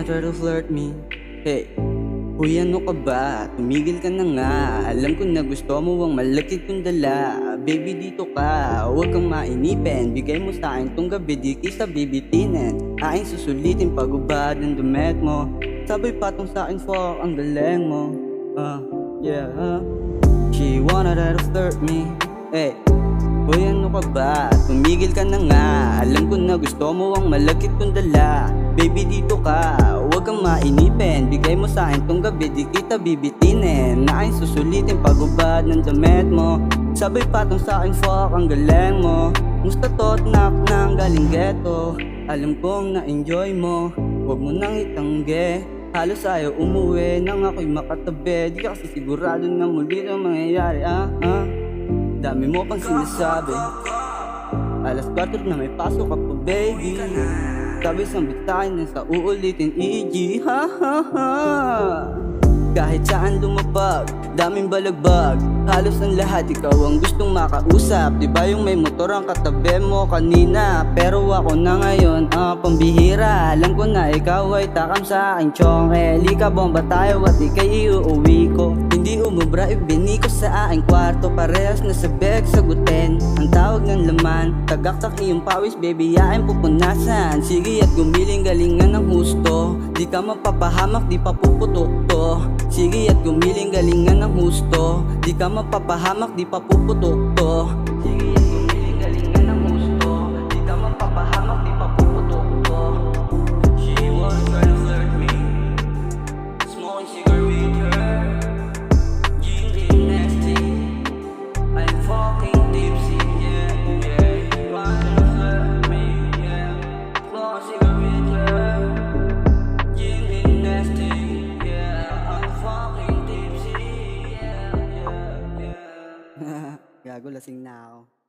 try to flirt me? Hey, uy ano ka ba? Tumigil ka na nga. Alam ko na gusto mo ang malakit kong dala. Baby dito ka, huwag kang mainipin. Bigay mo sa akin tong gabi, di kita bibitinin. Aking susulitin pag-ubad ng damit mo. Sabay patong sa akin, fuck, ang galing mo. She wanna try to flirt me. Hey, uy ano ka ba? Tumigil ka na nga. Alam ko na gusto mo ang malakit kong dala. Baby dito ka, huwag kang mainipin. Bigay mo sa akin tong gabi, di kita bibitinin. Na aking susulitin pag-ubad ng damit mo. Sabay patong sa akin, fuck, ang galing mo. Musta to, knock ng galing ghetto. Alam kong na-enjoy mo, huwag mo nang itanggi. Halos ayaw umuwi nang ako'y makatabi. Di ka kasi sigurado na muli ang mangyayari, Dami mo pang sinasabi. Alas 4 na may pasok ka pa, baby. Sabi sambit sa'kin na sa uulitin, EG, ha ha ha. Kahit saan lumabag, daming balagbag. Halos ang lahat, ikaw ang gustong makausap. Diba yung may motor ang katabi mo kanina? Pero ako na ngayon, pambihira. Alam ko na ikaw ay takam sa aking chonke. Lika bomba tayo at ikay iuuwi ko. Hindi umubra, ibini ko sa aking kwarto. Parehas na sa beg, sagutin ang tawag ng laman. Tagaktak iyong pawis, baby, yain pupunasan. Sige at gumiling, galingan ng husto. Di ka mapapahamak, di pa puputok to. Sige at gumiling, galingan ng husto. Di ka mapapahamak, di pa puputok to. Sige at gumiling, galingan ng husto. Di ka mapapahamak, di pa puputok to. She was trying to flirt me, smoking cigarette with her. Getting nasty, I'm fucking tipsy, yeah. Trying to flirt me, yeah. Smoking cigarette with her. Getting nasty, Gago, lasing na ako.